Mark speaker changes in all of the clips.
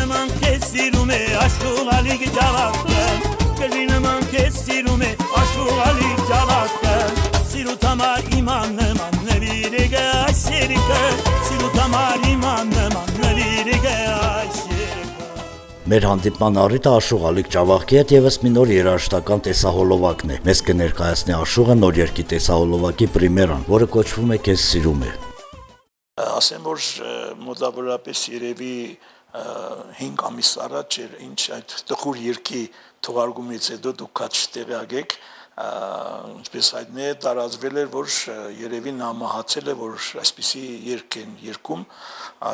Speaker 1: nման քեզ սիրում է աշխուղալի ջավակը Կրի նման քեզ սիրում է աշխուղալի ջավակը Սիրուտ համար իման նման նվիրիգը այս երիկը Սիրուտ համար իման նման նվիրիգը այս երիկը
Speaker 2: Մեր հանդիպման առիթը Աշուղալիկ Ջավախքի հետ եւս մի նոր երաժշտական տեսահոլովակն է։ Մեզ կներկայացնի Աշուղը նոր երգի տեսահոլովակի պրեմիերան, որը կոչվում է Քեզ սիրում է։
Speaker 3: Ասեմ որ մոտավորապես երևի 5 ամիս առաջ էր ինչ այդ տխուր երգի թողարկումից հետո դուք քաչ տեղյակ եք ինչպես հայտնի է տարածվել էր որ երևի նա մահացել է որ այսպիսի երգ են երգում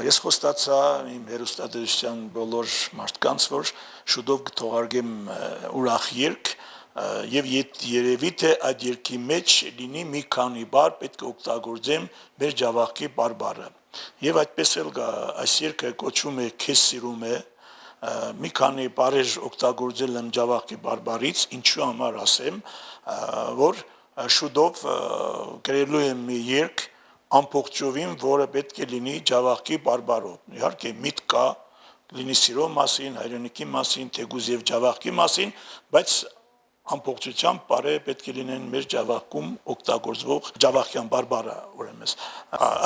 Speaker 3: ես խոստացա իմ հերոստատեսության բոլոր մարդկանց որ շուտով կթողարկեմ ուրախ երգ եւ երևի թե այդ երգի մեջ լինի մի քանի բառ պետք է օգտագործեմ մեր Ջավախքի բարբառը եւ այդպես էլ այս երգը կոչվում է Քեզ սիրում է մի քանի բառեր օգտագործել եմ Ջավախքի բարբառից ինչու համար ասեմ որ շուտով գրելու եմ մի երգ ամբողջովին որը պետք է լինի Ջավախքի բարբառով իհարկե միտք կա լինի սիրո մասին հայրենիքի մասին թեգուզ եւ Ջավախքի մասին բայց ամբողջությամբ բարը պետք է լինեն մեր Ջավախքում օգտագործվող Ջավախյան բարբառը ուրեմն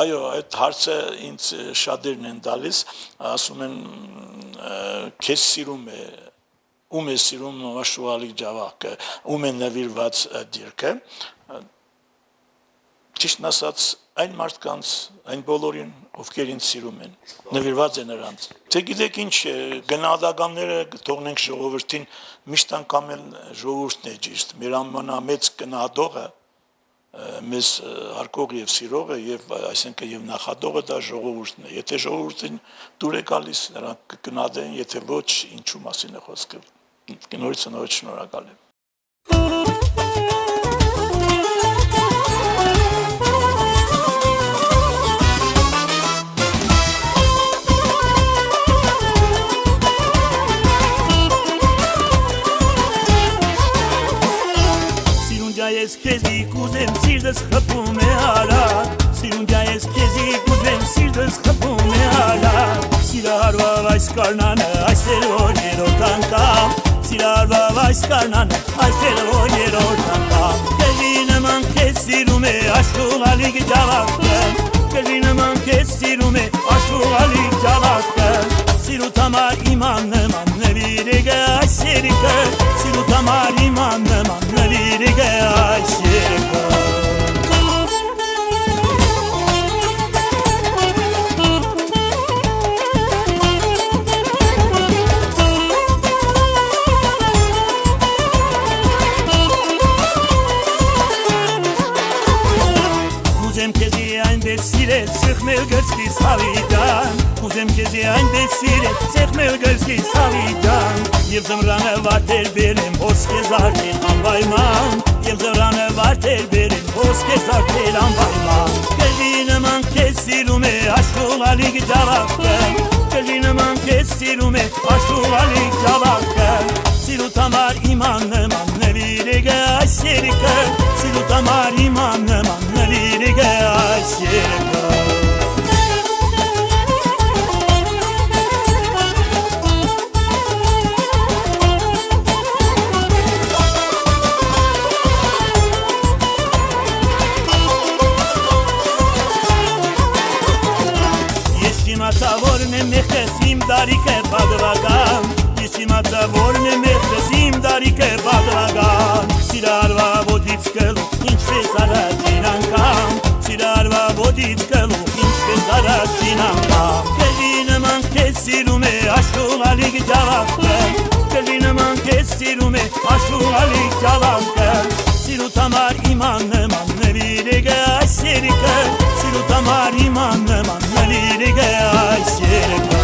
Speaker 3: այո այդ հարցը ինձ շատերն են տալիս ասում են քեզ սիրում է ում է սիրում Աշուղալիկ Ջավախքը ում է նվիրված դիրքը ճիշտն ասած այն մարդկանց այն բոլորին ովքեր ինձ սիրում են նվիրված է նրանց թե գիտեք ինչ գնահատականները թողնենք ժողովրդին միշտ անգամ էլ ժողովուրդն է ճիշտ մեր ամենամեծ գնահատողը մեզ հարգող եւ սիրողը եւ այսինքն եւ նախատողը դա ժողովուրդն է եթե ժողովուրդին դուր է գալիս նրանք կգնահատեն եթե ոչ ինչու մասին է խոսքը նորից շնորհակալ եմ
Speaker 1: Ես քեզի կուզեմ սիրտս խփում է արագ Սիրունջա ես քեզի կուզեմ սիրտս խփում է արագ Սիրահարվավ այս կարնանը այսեր որ երորդ անգամ Սիրահարվավ այս կարնանը այսեր որ երորդ անգամ Քեզի նման քեզ սիրում է Աշուղալիկ Ջավախքը Քեզի նման քեզ սիրում է Աշուղալիկ Ջավախքը Սիրուտ համար իման նման նվիրիգը այս երիկը Սիրուտ համար իման նման նվիրիգը այս երիկը Կուզեմ քեզի այնպես սիրել սեղմել գրծքիս հավիտան Կուզեմ քեզի այնպես սիրել սեղմել գրծքիս հավիտան Եվ զմրանը վարտել բերեմ ոսկե զարդել անպայման Եվ զմրանը վարտել բերեմ ոսկե զարդել անպայման Քեզի նման քեզ սիրում է Աշուղալիկ Ջավախքը Քեզի նման քեզ սիրում է Աշուղալիկ Ջավախքը Սիրուտ համար իման նման նվիրիգը այս երիկը Սիրուտ համար իման նման նվիրիգը այս երիկը Իմացա որ մե մեխես իմ դարիք է բադվագան Ես իմացա որ մե մեխես իմ դարիք է բադվագան Սիրարվա ոտից կլու ինչպես առաջին անգամ Սիրարվա ոտից կլու ինչպես առաջին անգամ Քեզի նման քեզ սիրում է Աշուղալիկ Ջավախքը Քեզի նման քեզ սիրում է Աշուղալիկ Ջավախքը Սիրուտ համար իման նման նվիրիգը այս երիկը Սիրուտ համար իման նման նվիրիգը այս երիկը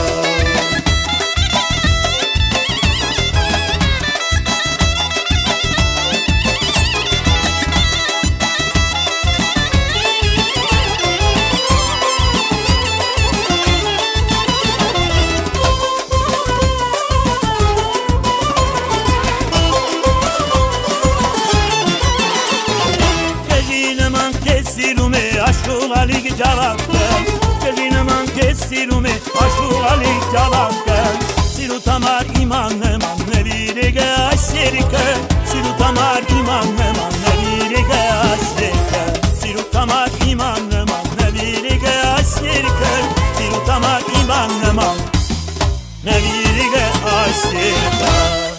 Speaker 1: Աշուղալիկ Ջավախքը Քեզի նման քեզ սիրում է Աշուղալիկ Ջավախքը Սիրուտ համար իման նման նվիրեգը այս երիկը Սիրուտ համար իման նման նվիրեգը այս երիկը Սիրուտ համար իման նման նվիրեգը այս երիկը Սիրուտ համար իման նման նվիրեգը այս երիկը